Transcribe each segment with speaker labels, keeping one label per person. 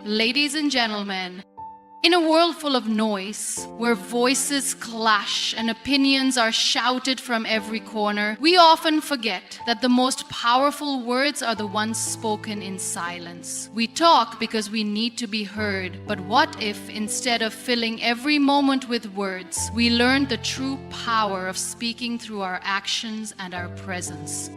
Speaker 1: Ladies and gentlemen, in a world full of noise, where voices clash and opinions are shouted from every corner, we often forget that the most powerful words are the ones spoken in silence. We talk because we need to be heard, but what if instead of filling every moment with words, we learned the true power of speaking through our actions and our presence?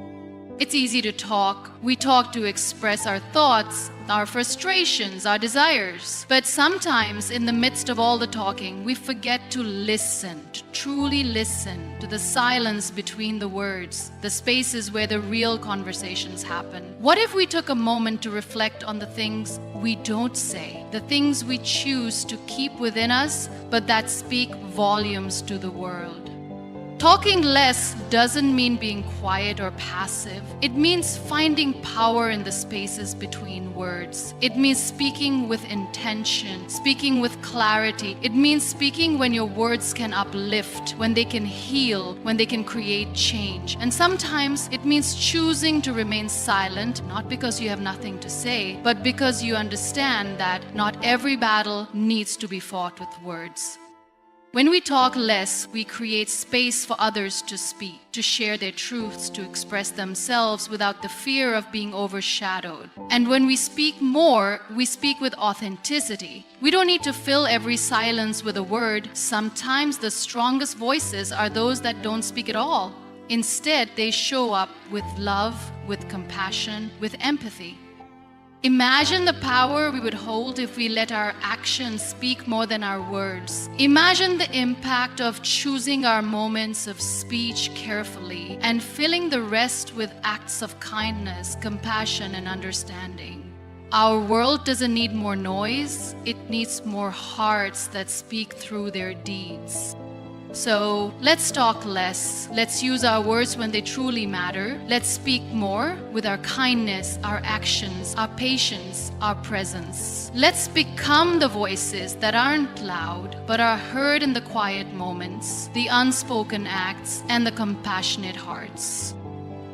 Speaker 1: It's easy to talk. We talk to express our thoughts, our frustrations, our desires. But sometimes in the midst of all the talking, we forget to listen, to truly listen to the silence between the words, the spaces where the real conversations happen. What if we took a moment to reflect on the things we don't say, the things we choose to keep within us, but that speak volumes to the world? Talking less doesn't mean being quiet or passive. It means finding power in the spaces between words. It means speaking with intention, speaking with clarity. It means speaking when your words can uplift, when they can heal, when they can create change. And sometimes it means choosing to remain silent, not because you have nothing to say, but because you understand that not every battle needs to be fought with words. When we talk less, we create space for others to speak, to share their truths, to express themselves without the fear of being overshadowed. And when we speak more, we speak with authenticity. We don't need to fill every silence with a word. Sometimes the strongest voices are those that don't speak at all. Instead, they show up with love, with compassion, with empathy. Imagine the power we would hold if we let our actions speak more than our words. Imagine the impact of choosing our moments of speech carefully and filling the rest with acts of kindness, compassion, and understanding. Our world doesn't need more noise, it needs more hearts that speak through their deeds. So let's talk less. Let's use our words when they truly matter. Let's speak more with our kindness, our actions, our patience, our presence. Let's become the voices that aren't loud, but are heard in the quiet moments, the unspoken acts, and the compassionate hearts.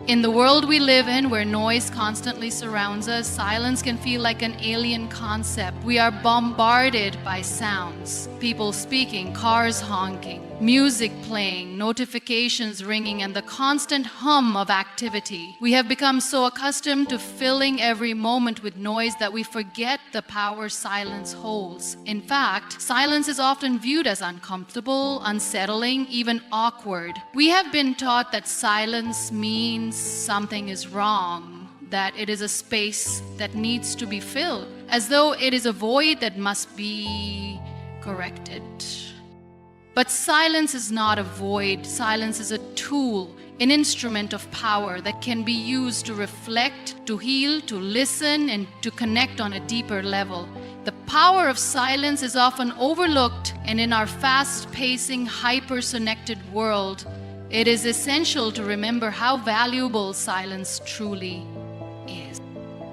Speaker 1: In the world we live in, where noise constantly surrounds us, silence can feel like an alien concept. We are bombarded by sounds, people speaking, cars honking, music playing, notifications ringing, and the constant hum of activity. We have become so accustomed to filling every moment with noise that we forget the power silence holds. In fact, silence is often viewed as uncomfortable, unsettling, even awkward. We have been taught that silence means something is wrong, that it is a space that needs to be filled, as though it is a void that must be corrected. But silence is not a void. Silence is a tool, an instrument of power that can be used to reflect, to heal, to listen, and to connect on a deeper level. The power of silence is often overlooked, and in our fast-pacing, hyper-connected world, it is essential to remember how valuable silence truly is.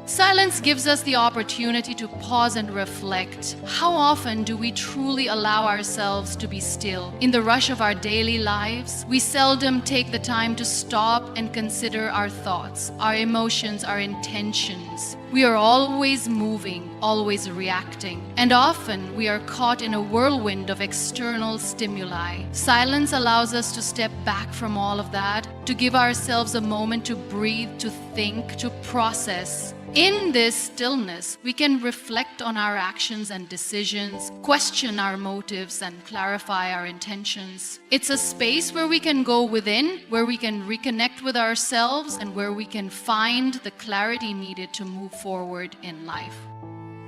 Speaker 1: Silence gives us the opportunity to pause and reflect. How often do we truly allow ourselves to be still? In the rush of our daily lives, we seldom take the time to stop and consider our thoughts, our emotions, our intentions. We are always moving, always reacting, and often we are caught in a whirlwind of external stimuli. Silence allows us to step back from all of that, to give ourselves a moment to breathe, to think, to process. In this stillness, we can reflect on our actions and decisions, question our motives, and clarify our intentions. It's a space where we can go within, where we can reconnect with ourselves, and where we can find the clarity needed to move forward in life.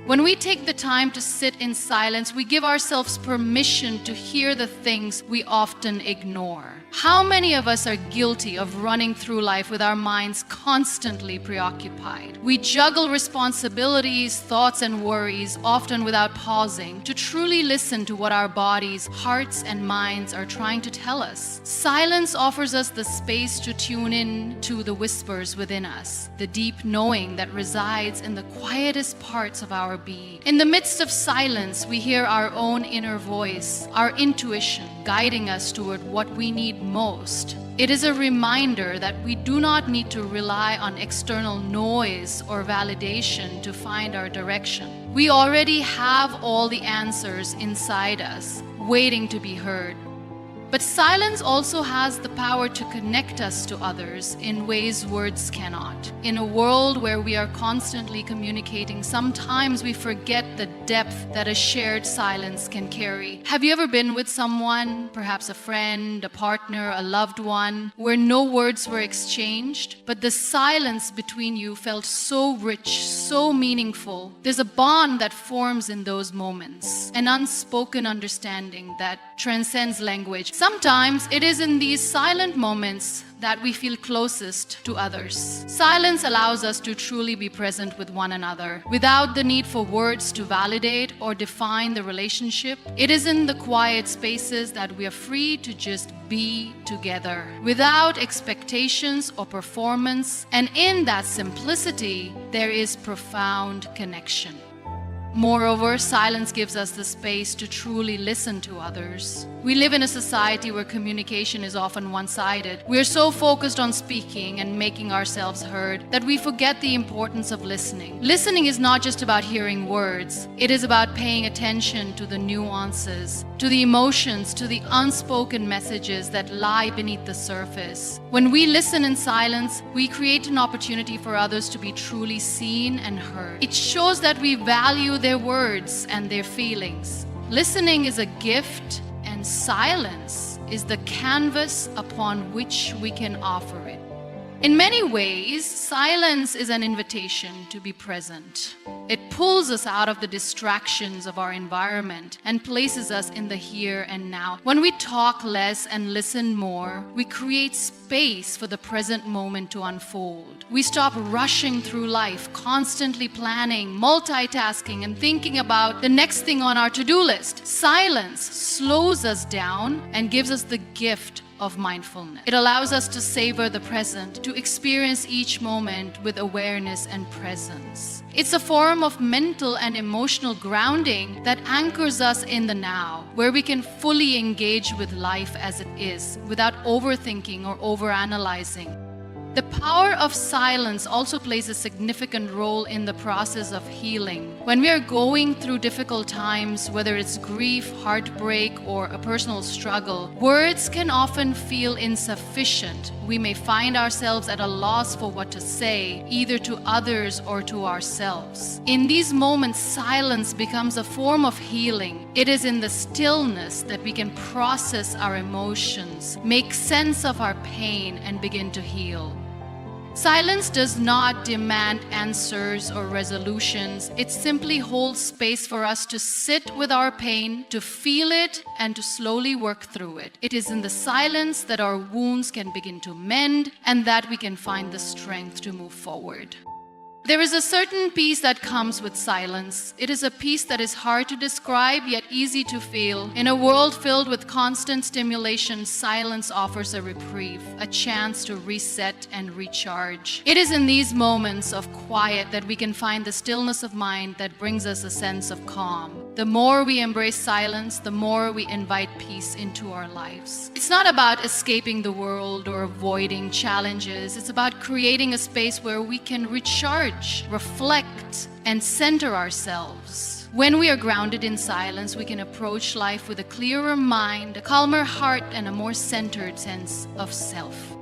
Speaker 1: When we take the time to sit in silence, we give ourselves permission to hear the things we often ignore. How many of us are guilty of running through life with our minds constantly preoccupied? We juggle responsibilities, thoughts, and worries, often without pausing to truly listen to what our bodies, hearts, and minds are trying to tell us. Silence offers us the space to tune in to the whispers within us, the deep knowing that resides in the quietest parts of our being. In the midst of silence, we hear our own inner voice, our intuition, guiding us toward what we need most. It is a reminder that we do not need to rely on external noise or validation to find our direction. We already have all the answers inside us, waiting to be heard. But silence also has the power to connect us to others in ways words cannot. In a world where we are constantly communicating, sometimes we forget the depth that a shared silence can carry. Have you ever been with someone, perhaps a friend, a partner, a loved one, where no words were exchanged, but the silence between you felt so rich, so meaningful? There's a bond that forms in those moments, an unspoken understanding that transcends language. Sometimes it is in these silent moments that we feel closest to others. Silence allows us to truly be present with one another without the need for words to validate or define the relationship. It is in the quiet spaces that we are free to just be together without expectations or performance, and in that simplicity, there is profound connection. Moreover, silence gives us the space to truly listen to others. We live in a society where communication is often one-sided. We are so focused on speaking and making ourselves heard that we forget the importance of listening. Listening is not just about hearing words. It is about paying attention to the nuances, to the emotions, to the unspoken messages that lie beneath the surface. When we listen in silence, we create an opportunity for others to be truly seen and heard. It shows that we value their words and their feelings. Listening is a gift, and silence is the canvas upon which we can offer it. In many ways, silence is an invitation to be present. It pulls us out of the distractions of our environment and places us in the here and now. When we talk less and listen more, we create space for the present moment to unfold. We stop rushing through life, constantly planning, multitasking, and thinking about the next thing on our to-do list. Silence slows us down and gives us the gift of mindfulness. It allows us to savor the present, to experience each moment with awareness and presence. It's a form of mental and emotional grounding that anchors us in the now, where we can fully engage with life as it is, without overthinking or overanalyzing. The power of silence also plays a significant role in the process of healing. When we are going through difficult times, whether it's grief, heartbreak, or a personal struggle, words can often feel insufficient. We may find ourselves at a loss for what to say, either to others or to ourselves. In these moments, silence becomes a form of healing. It is in the stillness that we can process our emotions, make sense of our pain, and begin to heal. Silence does not demand answers or resolutions. It simply holds space for us to sit with our pain, to feel it, and to slowly work through it. It is in the silence that our wounds can begin to mend and that we can find the strength to move forward. There is a certain peace that comes with silence. It is a peace that is hard to describe, yet easy to feel. In a world filled with constant stimulation, silence offers a reprieve, a chance to reset and recharge. It is in these moments of quiet that we can find the stillness of mind that brings us a sense of calm. The more we embrace silence, the more we invite peace into our lives. It's not about escaping the world or avoiding challenges. It's about creating a space where we can recharge, reflect, and center ourselves. When we are grounded in silence, we can approach life with a clearer mind, a calmer heart, and a more centered sense of self.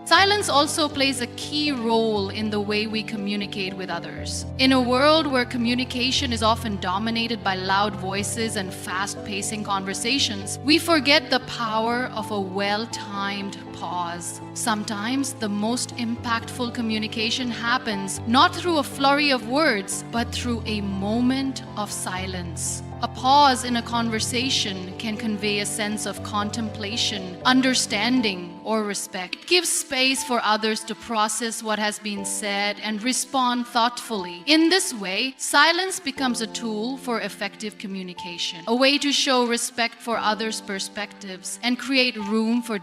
Speaker 1: Silence also plays a key role in the way we communicate with others. In a world where communication is often dominated by loud voices and fast-pacing conversations, we forget the power of a well-timed pause. Sometimes the most impactful communication happens not through a flurry of words, but through a moment of silence. A pause in a conversation can convey a sense of contemplation, understanding, or respect. It gives space for others to process what has been said and respond thoughtfully. In this way, silence becomes a tool for effective communication, a way to show respect for others' perspectives and create room for.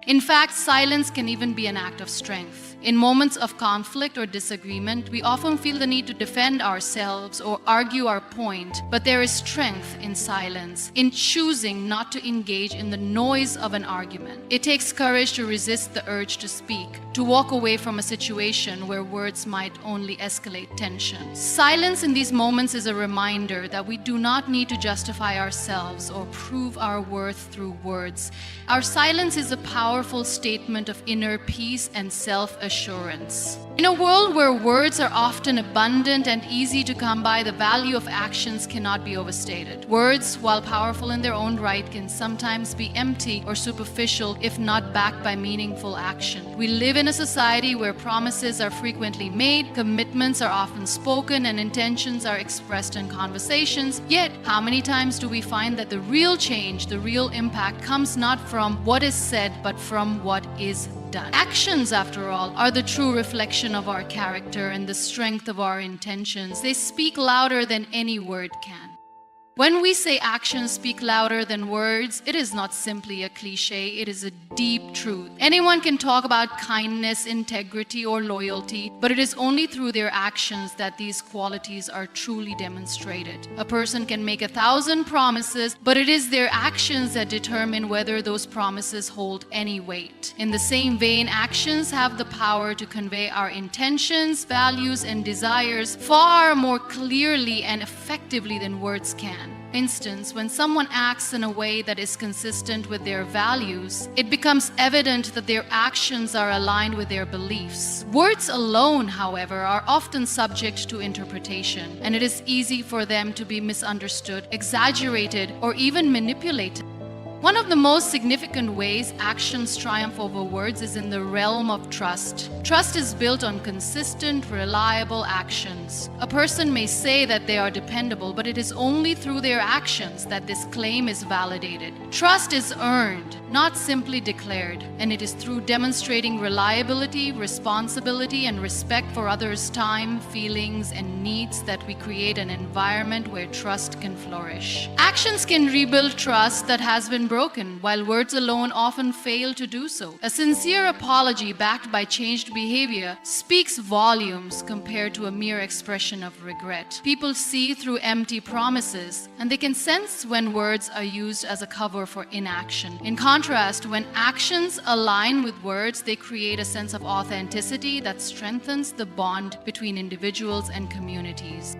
Speaker 1: In fact, silence can even be an act of strength. In moments of conflict or disagreement, we often feel the need to defend ourselves or argue our point, but there is strength in silence, in choosing not to engage in the noise of an argument. It takes courage to resist the urge to speak, to walk away from a situation where words might only escalate tension. Silence in these moments is a reminder that we do not need to justify ourselves or prove our worth through words. Our silence is a powerful statement of inner peace and self-assurance. In a world where words are often abundant and easy to come by, the value of actions cannot be overstated. Words, while powerful in their own right, can sometimes be empty or superficial if not backed by meaningful action. We live in a society where promises are frequently made, commitments are often spoken, and intentions are expressed in conversations. Yet, how many times do we find that the real change, the real impact comes not from what is said, but from what is done? Actions, after all, are the true reflection of our character and the strength of our intentions. They speak louder than any word can. When we say actions speak louder than words, it is not simply a cliche, it is a deep truth. Anyone can talk about kindness, integrity, or loyalty, but it is only through their actions that these qualities are truly demonstrated. A person can make 1,000 promises, but it is their actions that determine whether those promises hold any weight. In the same vein, actions have the power to convey our intentions, values, and desires far more clearly and effectively than words can. For instance, when someone acts in a way that is consistent with their values, it becomes evident that their actions are aligned with their beliefs. Words alone, however, are often subject to interpretation, and it is easy for them to be misunderstood, exaggerated, or even manipulated. One of the most significant ways actions triumph over words is in the realm of trust. Trust is built on consistent, reliable actions. A person may say that they are dependable, but it is only through their actions that this claim is validated. Trust is earned, not simply declared, and it is through demonstrating reliability, responsibility, and respect for others' time, feelings, and needs that we create an environment where trust can flourish. Actions can rebuild trust that has been broken, while words alone often fail to do so. A sincere apology backed by changed behavior speaks volumes compared to a mere expression of regret. People see through empty promises, and they can sense when words are used as a cover for inaction. In contrast, when actions align with words, they create a sense of authenticity that strengthens the bond between individuals and communities.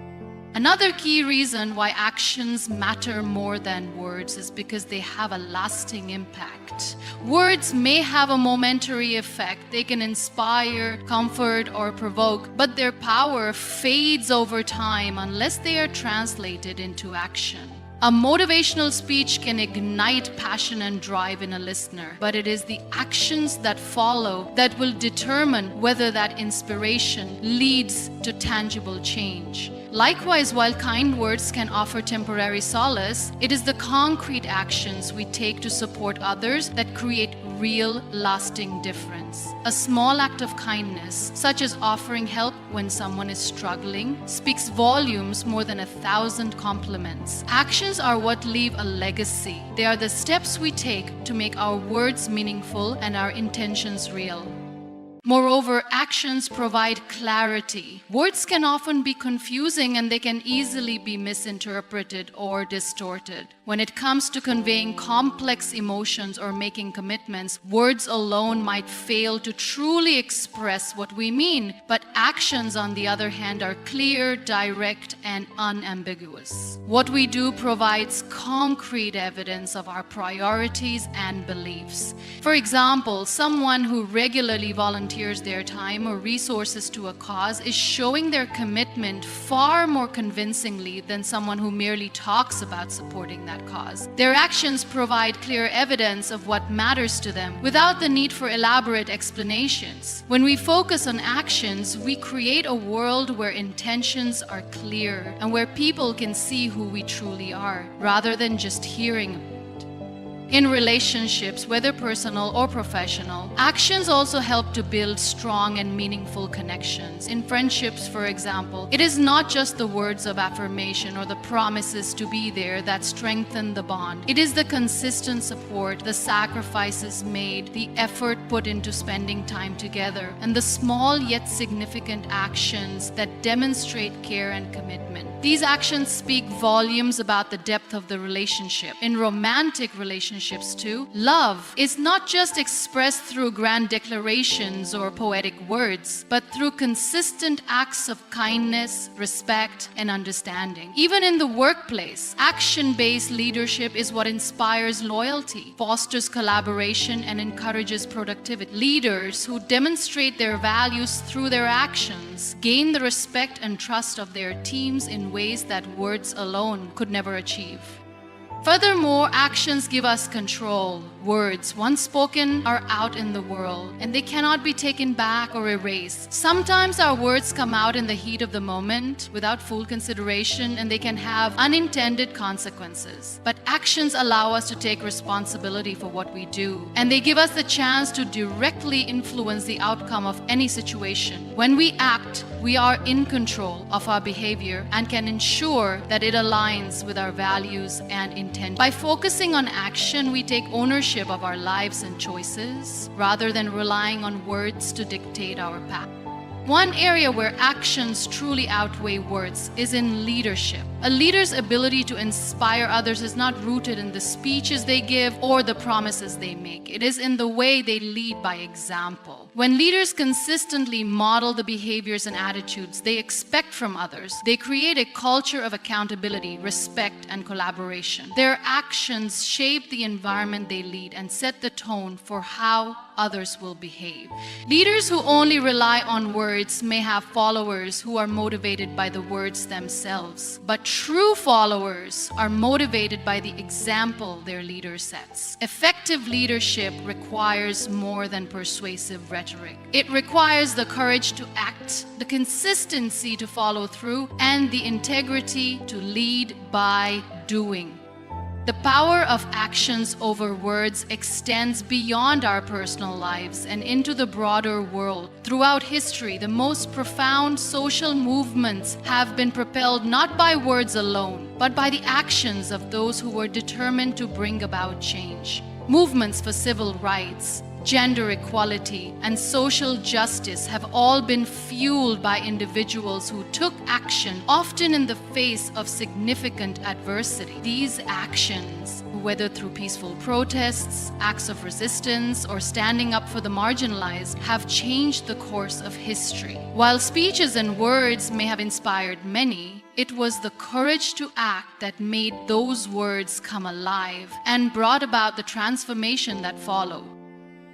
Speaker 1: Another key reason why actions matter more than words is because they have a lasting impact. Words may have a momentary effect. They can inspire, comfort, or provoke, but their power fades over time unless they are translated into action. A motivational speech can ignite passion and drive in a listener, but it is the actions that follow that will determine whether that inspiration leads to tangible change. Likewise, while kind words can offer temporary solace, it is the concrete actions we take to support others that create real, lasting difference. A small act of kindness, such as offering help when someone is struggling, speaks volumes more than 1,000 compliments. Actions are what leave a legacy. They are the steps we take to make our words meaningful and our intentions real. Moreover, actions provide clarity. Words can often be confusing and they can easily be misinterpreted or distorted. When it comes to conveying complex emotions or making commitments, words alone might fail to truly express what we mean, but actions, on the other hand, are clear, direct, and unambiguous. What we do provides concrete evidence of our priorities and beliefs. For example, someone who regularly volunteers their time or resources to a cause is showing their commitment far more convincingly than someone who merely talks about supporting that cause. Their actions provide clear evidence of what matters to them without the need for elaborate explanations. When we focus on actions, we create a world where intentions are clear and where people can see who we truly are, rather than just hearing. In relationships, whether personal or professional, actions also help to build strong and meaningful connections. In friendships, for example, it is not just the words of affirmation or the promises to be there that strengthen the bond. It is the consistent support, the sacrifices made, the effort put into spending time together, and the small yet significant actions that demonstrate care and commitment. These actions speak volumes about the depth of the relationship. In romantic relationships too, love is not just expressed through grand declarations or poetic words, but through consistent acts of kindness, respect, and understanding. Even in the workplace, action-based leadership is what inspires loyalty, fosters collaboration, and encourages productivity. Leaders who demonstrate their values through their actions gain the respect and trust of their teams in ways that words alone could never achieve. Furthermore, actions give us control. Words, once spoken, are out in the world, and they cannot be taken back or erased. Sometimes our words come out in the heat of the moment without full consideration, and they can have unintended consequences. But actions allow us to take responsibility for what we do, and they give us the chance to directly influence the outcome of any situation. When we act, we are in control of our behavior and can ensure that it aligns with our values and intent. By focusing on action, we take ownership of our lives and choices rather than relying on words to dictate our path. One area where actions truly outweigh words is in leadership. A leader's ability to inspire others is not rooted in the speeches they give or the promises they make. It is in the way they lead by example. When leaders consistently model the behaviors and attitudes they expect from others, they create a culture of accountability, respect, and collaboration. Their actions shape the environment they lead and set the tone for how others will behave. Leaders who only rely on words may have followers who are motivated by the words themselves, but true followers are motivated by the example their leader sets. Effective leadership requires more than persuasive rhetoric. It requires the courage to act, the consistency to follow through, and the integrity to lead by doing. The power of actions over words extends beyond our personal lives and into the broader world. Throughout history, the most profound social movements have been propelled not by words alone, but by the actions of those who were determined to bring about change. Movements for civil rights, gender equality, and social justice have all been fueled by individuals who took action, often in the face of significant adversity. These actions, whether through peaceful protests, acts of resistance, or standing up for the marginalized, have changed the course of history. While speeches and words may have inspired many, it was the courage to act that made those words come alive and brought about the transformation that followed.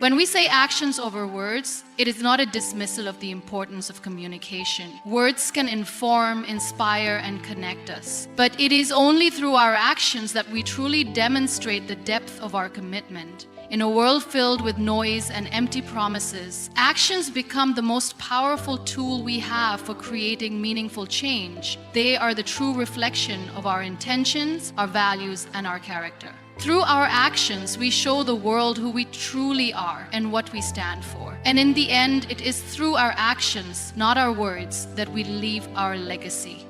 Speaker 1: When we say actions over words, it is not a dismissal of the importance of communication. Words can inform, inspire, and connect us. But it is only through our actions that we truly demonstrate the depth of our commitment. In a world filled with noise and empty promises, actions become the most powerful tool we have for creating meaningful change. They are the true reflection of our intentions, our values, and our character. Through our actions, we show the world who we truly are and what we stand for. And in the end, it is through our actions, not our words, that we leave our legacy.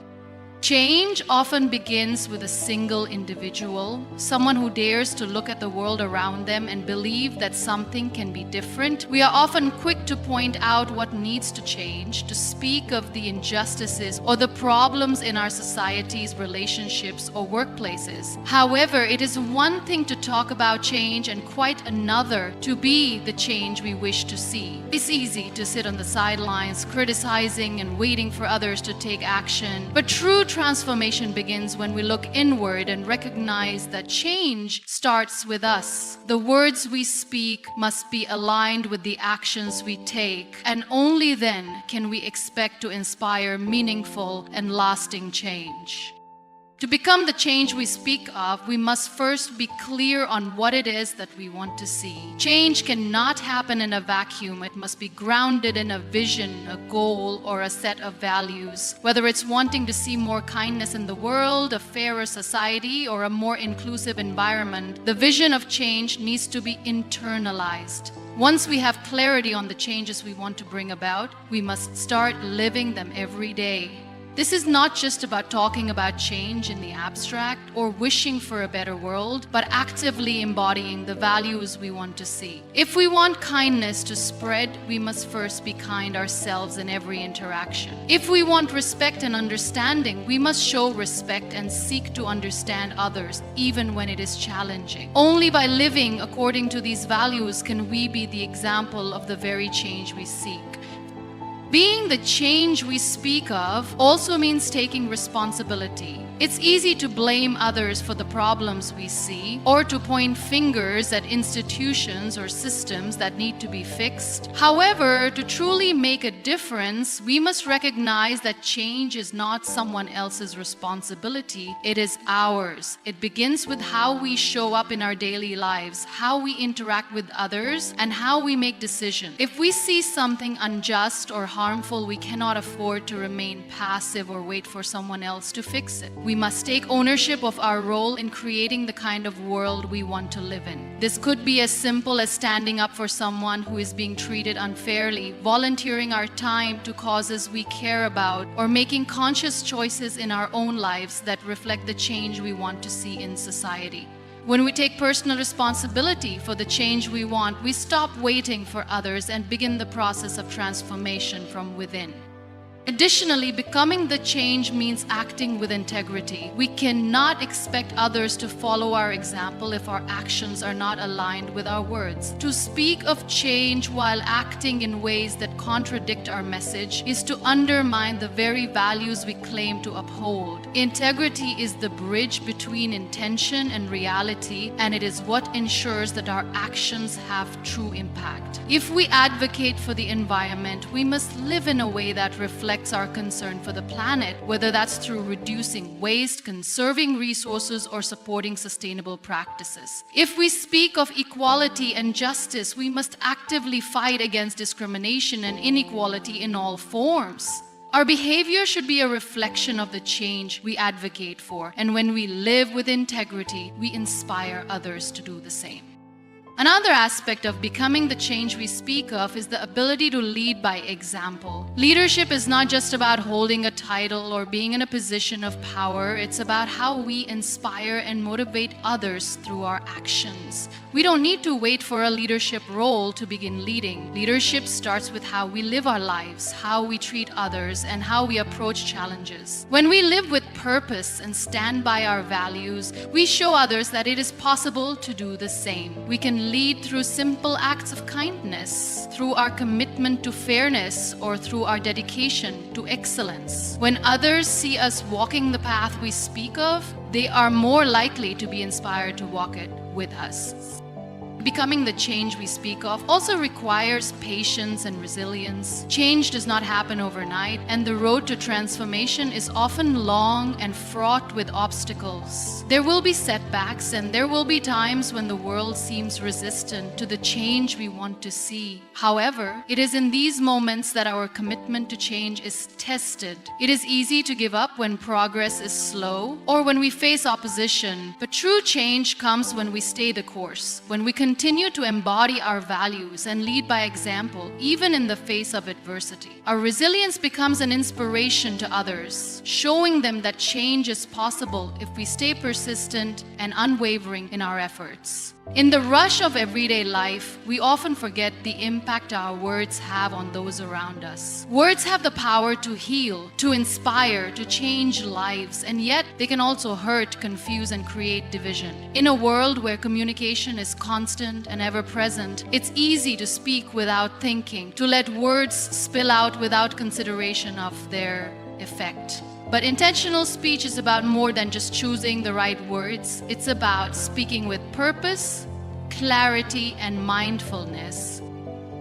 Speaker 1: Change often begins with a single individual, someone who dares to look at the world around them and believe that something can be different. We are often quick to point out what needs to change, to speak of the injustices or the problems in our societies, relationships, or workplaces. However, it is one thing to talk about change and quite another to be the change we wish to see. It's easy to sit on the sidelines, criticizing and waiting for others to take action, but true transformation begins when we look inward and recognize that change starts with us. The words we speak must be aligned with the actions we take, and only then can we expect to inspire meaningful and lasting change. To become the change we speak of, we must first be clear on what it is that we want to see. Change cannot happen in a vacuum. It must be grounded in a vision, a goal, or a set of values. Whether it's wanting to see more kindness in the world, a fairer society, or a more inclusive environment, the vision of change needs to be internalized. Once we have clarity on the changes we want to bring about, we must start living them every day. This is not just about talking about change in the abstract or wishing for a better world, but actively embodying the values we want to see. If we want kindness to spread, we must first be kind ourselves in every interaction. If we want respect and understanding, we must show respect and seek to understand others, even when it is challenging. Only by living according to these values can we be the example of the very change we seek. Being the change we speak of also means taking responsibility. It's easy to blame others for the problems we see or to point fingers at institutions or systems that need to be fixed. However, to truly make a difference, we must recognize that change is not someone else's responsibility, it is ours. It begins with how we show up in our daily lives, how we interact with others, and how we make decisions. If we see something unjust or harmful, we cannot afford to remain passive or wait for someone else to fix it. We must take ownership of our role in creating the kind of world we want to live in. This could be as simple as standing up for someone who is being treated unfairly, volunteering our time to causes we care about, or making conscious choices in our own lives that reflect the change we want to see in society. When we take personal responsibility for the change we want, we stop waiting for others and begin the process of transformation from within. Additionally, becoming the change means acting with integrity. We cannot expect others to follow our example if our actions are not aligned with our words. To speak of change while acting in ways that contradict our message is to undermine the very values we claim to uphold. Integrity is the bridge between intention and reality, and it is what ensures that our actions have true impact. If we advocate for the environment, we must live in a way that reflects our concern for the planet, whether that's through reducing waste, conserving resources, or supporting sustainable practices. If we speak of equality and justice, we must actively fight against discrimination and inequality in all forms. Our behavior should be a reflection of the change we advocate for, and when we live with integrity, we inspire others to do the same. Another aspect of becoming the change we speak of is the ability to lead by example. Leadership is not just about holding a title or being in a position of power. It's about how we inspire and motivate others through our actions. We don't need to wait for a leadership role to begin leading. Leadership starts with how we live our lives, how we treat others, and how we approach challenges. When we live with purpose and stand by our values, we show others that it is possible to do the same. We can lead through simple acts of kindness, through our commitment to fairness, or through our dedication to excellence. When others see us walking the path we speak of, they are more likely to be inspired to walk it with us. Becoming the change we speak of also requires patience and resilience. Change does not happen overnight, and the road to transformation is often long and fraught with obstacles. There will be setbacks, and there will be times when the world seems resistant to the change we want to see. However, it is in these moments that our commitment to change is tested. It is easy to give up when progress is slow or when we face opposition, but true change comes when we stay the course, when we continue to embody our values and lead by example, even in the face of adversity. Our resilience becomes an inspiration to others, showing them that change is possible if we stay persistent and unwavering in our efforts. In the rush of everyday life, we often forget the impact our words have on those around us. Words have the power to heal, to inspire, to change lives, and yet they can also hurt, confuse, and create division. In a world where communication is constant and ever-present, it's easy to speak without thinking, to let words spill out without consideration of their effect. But intentional speech is about more than just choosing the right words. It's about speaking with purpose, clarity, and mindfulness.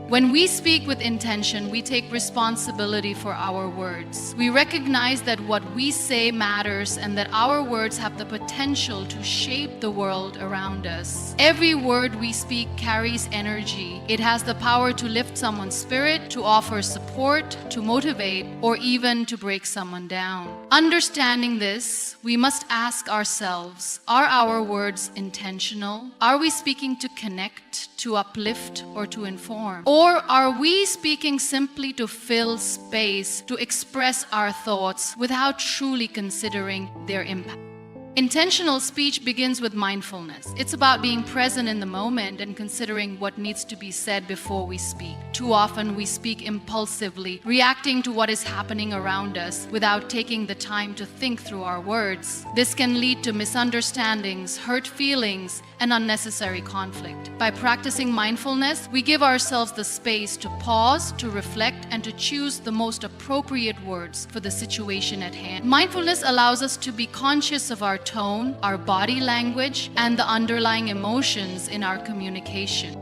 Speaker 1: When we speak with intention, we take responsibility for our words. We recognize that what we say matters and that our words have the potential to shape the world around us. Every word we speak carries energy. It has the power to lift someone's spirit, to offer support, to motivate, or even to break someone down. Understanding this, we must ask ourselves, are our words intentional? Are we speaking to connect, to uplift, or to inform? Or are we speaking simply to fill space, to express our thoughts without truly considering their impact? Intentional speech begins with mindfulness. It's about being present in the moment and considering what needs to be said before we speak. Too often we speak impulsively, reacting to what is happening around us without taking the time to think through our words. This can lead to misunderstandings, hurt feelings, and unnecessary conflict. By practicing mindfulness, we give ourselves the space to pause, to reflect, and to choose the most appropriate words for the situation at hand. Mindfulness allows us to be conscious of our tone, our body language, and the underlying emotions in our communication.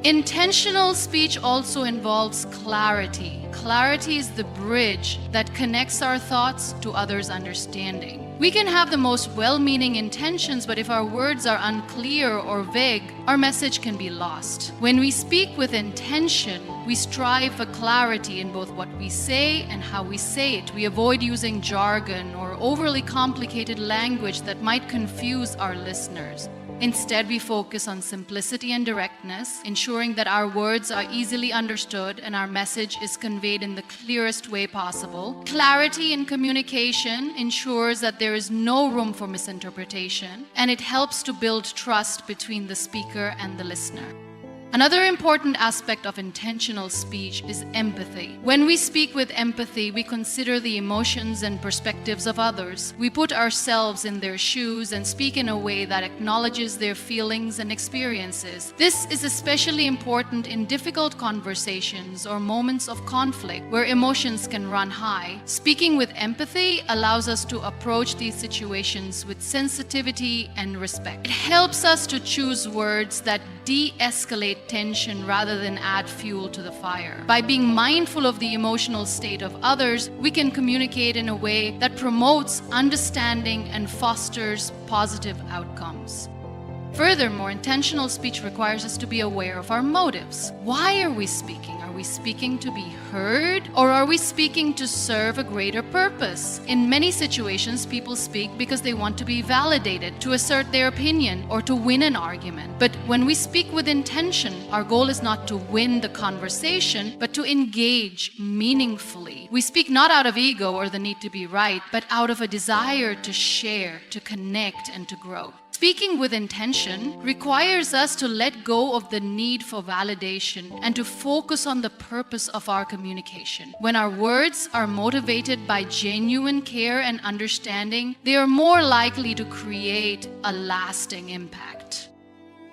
Speaker 1: Intentional speech also involves clarity. Clarity is the bridge that connects our thoughts to others' understanding. We can have the most well-meaning intentions, but if our words are unclear or vague, our message can be lost. When we speak with intention, we strive for clarity in both what we say and how we say it. We avoid using jargon or overly complicated language that might confuse our listeners. Instead, we focus on simplicity and directness, ensuring that our words are easily understood and our message is conveyed in the clearest way possible. Clarity in communication ensures that there is no room for misinterpretation, and it helps to build trust between the speaker and the listener. Another important aspect of intentional speech is empathy. When we speak with empathy, we consider the emotions and perspectives of others. We put ourselves in their shoes and speak in a way that acknowledges their feelings and experiences. This is especially important in difficult conversations or moments of conflict where emotions can run high. Speaking with empathy allows us to approach these situations with sensitivity and respect. It helps us to choose words that de-escalate tension rather than add fuel to the fire. By being mindful of the emotional state of others, we can communicate in a way that promotes understanding and fosters positive outcomes. Furthermore, intentional speech requires us to be aware of our motives. Why are we speaking? Are we speaking to be heard, or are we speaking to serve a greater purpose? In many situations, people speak because they want to be validated, to assert their opinion, or to win an argument. But when we speak with intention, our goal is not to win the conversation, but to engage meaningfully. We speak not out of ego or the need to be right, but out of a desire to share, to connect, and to grow. Speaking with intention requires us to let go of the need for validation and to focus on the purpose of our communication. When our words are motivated by genuine care and understanding, they are more likely to create a lasting impact.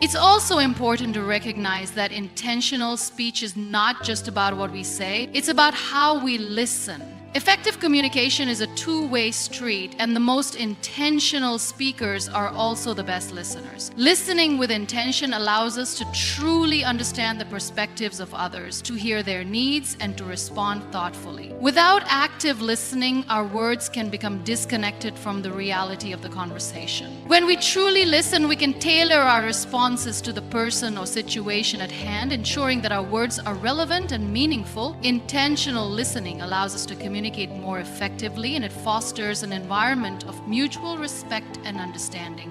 Speaker 1: It's also important to recognize that intentional speech is not just about what we say, it's about how we listen. Effective communication is a two-way street, and the most intentional speakers are also the best listeners. Listening with intention allows us to truly understand the perspectives of others, to hear their needs, and to respond thoughtfully. Without active listening, our words can become disconnected from the reality of the conversation. When we truly listen, we can tailor our responses to the person or situation at hand, ensuring that our words are relevant and meaningful. Intentional listening allows us to communicate more effectively, and it fosters an environment of mutual respect and understanding.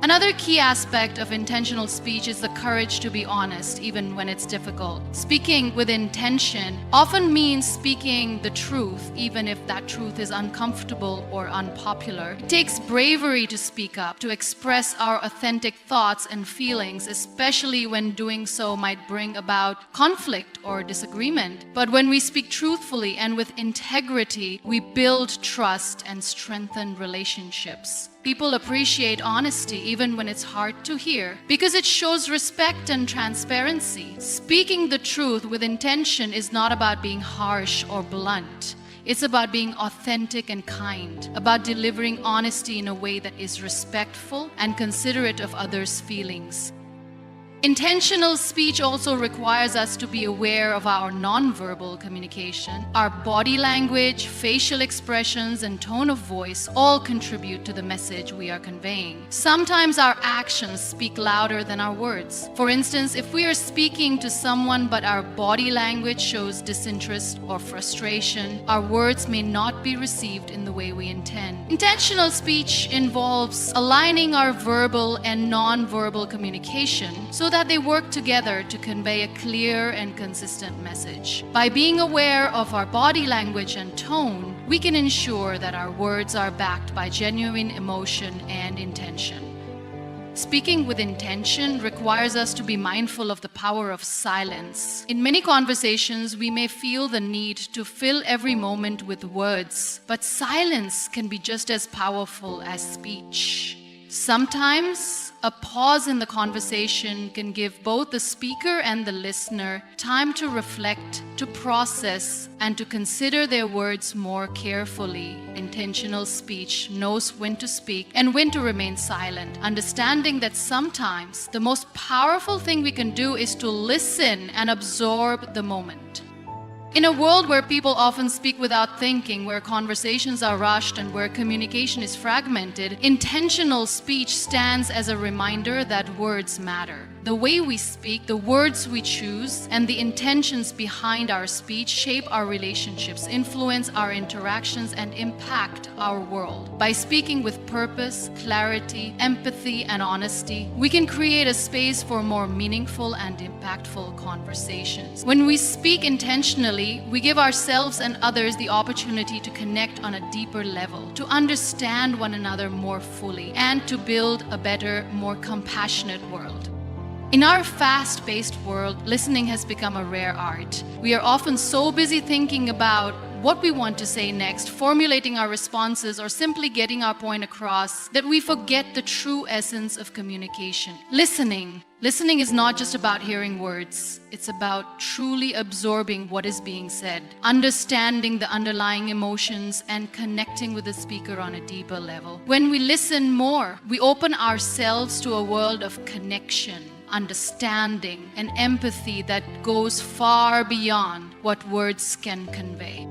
Speaker 1: Another key aspect of intentional speech is the courage to be honest, even when it's difficult. Speaking with intention often means speaking the truth, even if that truth is uncomfortable or unpopular. It takes bravery to speak up, to express our authentic thoughts and feelings, especially when doing so might bring about conflict or disagreement. But when we speak truthfully and with integrity, we build trust and strengthen relationships. People appreciate honesty even when it's hard to hear because it shows respect and transparency. Speaking the truth with intention is not about being harsh or blunt. It's about being authentic and kind, about delivering honesty in a way that is respectful and considerate of others' feelings. Intentional speech also requires us to be aware of our nonverbal communication. Our body language, facial expressions, and tone of voice all contribute to the message we are conveying. Sometimes our actions speak louder than our words. For instance, if we are speaking to someone but our body language shows disinterest or frustration, our words may not be received in the way we intend. Intentional speech involves aligning our verbal and non-verbal communication so that they work together to convey a clear and consistent message. By being aware of our body language and tone, we can ensure that our words are backed by genuine emotion and intention. Speaking with intention requires us to be mindful of the power of silence. In many conversations, we may feel the need to fill every moment with words, but silence can be just as powerful as speech. Sometimes, a pause in the conversation can give both the speaker and the listener time to reflect, to process, and to consider their words more carefully. Intentional speech knows when to speak and when to remain silent, understanding that sometimes the most powerful thing we can do is to listen and absorb the moment. In a world where people often speak without thinking, where conversations are rushed, and where communication is fragmented, intentional speech stands as a reminder that words matter. The way we speak, the words we choose, and the intentions behind our speech shape our relationships, influence our interactions, and impact our world. By speaking with purpose, clarity, empathy, and honesty, we can create a space for more meaningful and impactful conversations. When we speak intentionally, we give ourselves and others the opportunity to connect on a deeper level, to understand one another more fully, and to build a better, more compassionate world. In our fast-paced world, listening has become a rare art. We are often so busy thinking about what we want to say next, formulating our responses, or simply getting our point across, that we forget the true essence of communication. Listening is not just about hearing words. It's about truly absorbing what is being said, understanding the underlying emotions, and connecting with the speaker on a deeper level. When we listen more, we open ourselves to a world of connection, understanding, and empathy that goes far beyond what words can convey.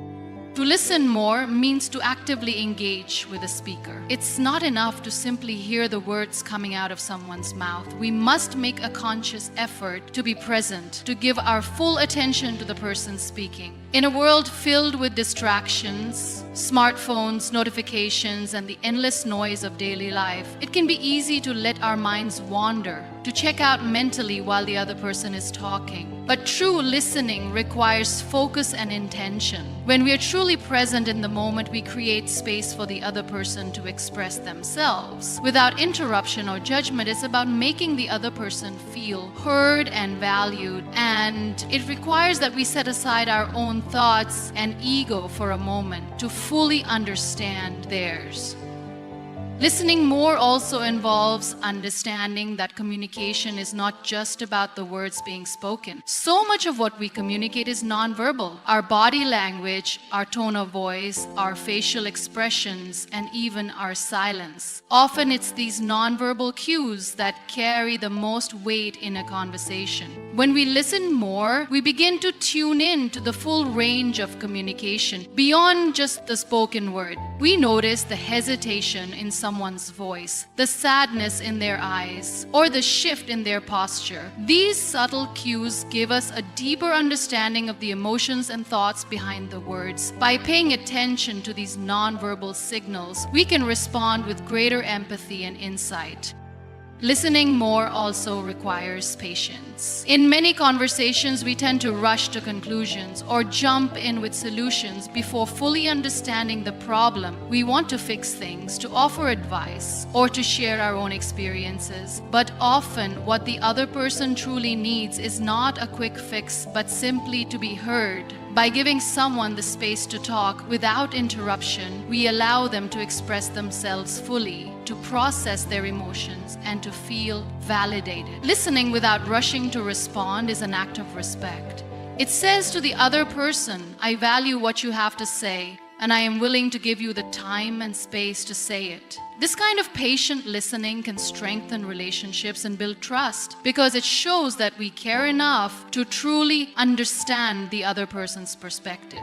Speaker 1: To listen more means to actively engage with a speaker. It's not enough to simply hear the words coming out of someone's mouth. We must make a conscious effort to be present, to give our full attention to the person speaking. In a world filled with distractions, smartphones, notifications, and the endless noise of daily life, it can be easy to let our minds wander, to check out mentally while the other person is talking. But true listening requires focus and intention. When we are truly present in the moment, we create space for the other person to express themselves. Without interruption or judgment, it's about making the other person feel heard and valued. And it requires that we set aside our own thoughts and ego for a moment to fully understand theirs. Listening more also involves understanding that communication is not just about the words being spoken. So much of what we communicate is nonverbal. Our body language, our tone of voice, our facial expressions, and even our silence. Often it's these nonverbal cues that carry the most weight in a conversation. When we listen more, we begin to tune in to the full range of communication beyond just the spoken word. We notice the hesitation in someone's voice, the sadness in their eyes, or the shift in their posture. These subtle cues give us a deeper understanding of the emotions and thoughts behind the words. By paying attention to these nonverbal signals, we can respond with greater empathy and insight. Listening more also requires patience. In many conversations, we tend to rush to conclusions or jump in with solutions before fully understanding the problem. We want to fix things, to offer advice, or to share our own experiences. But often, what the other person truly needs is not a quick fix, but simply to be heard. By giving someone the space to talk without interruption, we allow them to express themselves fully, to process their emotions, and to feel validated. Listening without rushing to respond is an act of respect. It says to the other person, "I value what you have to say, and I am willing to give you the time and space to say it. This kind of patient listening can strengthen relationships and build trust because it shows that we care enough to truly understand the other person's perspective.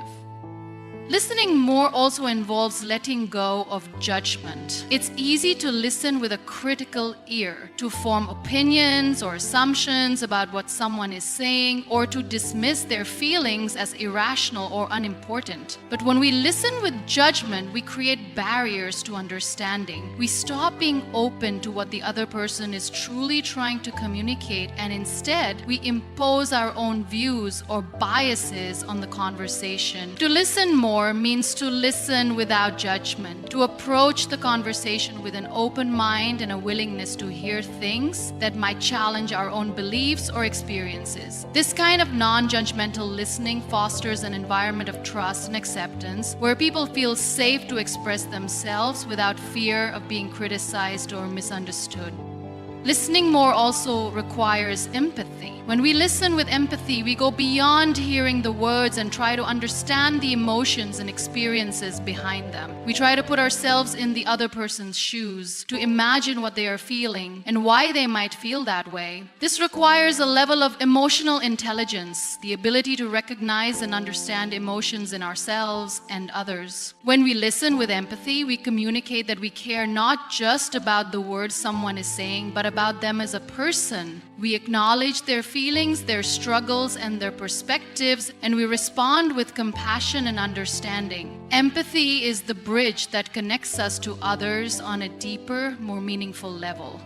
Speaker 1: Listening more also involves letting go of judgment. It's easy to listen with a critical ear, to form opinions or assumptions about what someone is saying, or to dismiss their feelings as irrational or unimportant. But when we listen with judgment, we create barriers to understanding. We stop being open to what the other person is truly trying to communicate, and instead, we impose our own views or biases on the conversation. To listen more means to listen without judgment, to approach the conversation with an open mind and a willingness to hear things that might challenge our own beliefs or experiences. This kind of non-judgmental listening fosters an environment of trust and acceptance where people feel safe to express themselves without fear of being criticized or misunderstood. Listening more also requires empathy. When we listen with empathy, we go beyond hearing the words and try to understand the emotions and experiences behind them. We try to put ourselves in the other person's shoes, to imagine what they are feeling and why they might feel that way. This requires a level of emotional intelligence, the ability to recognize and understand emotions in ourselves and others. When we listen with empathy, we communicate that we care not just about the words someone is saying, but about them as a person. We acknowledge their feelings, their struggles, and their perspectives, and we respond with compassion and understanding. Empathy is the bridge that connects us to others on a deeper, more meaningful level.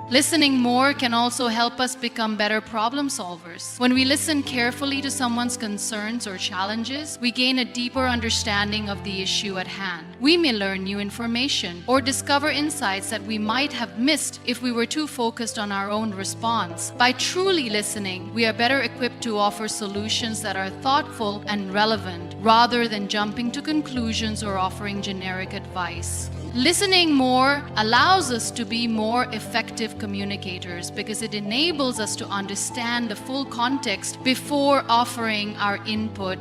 Speaker 1: Listening more can also help us become better problem solvers. When we listen carefully to someone's concerns or challenges, we gain a deeper understanding of the issue at hand. We may learn new information or discover insights that we might have missed if we were too focused on our own response. By truly listening, we are better equipped to offer solutions that are thoughtful and relevant, rather than jumping to conclusions or offering generic advice. Listening more allows us to be more effective communicators because it enables us to understand the full context before offering our input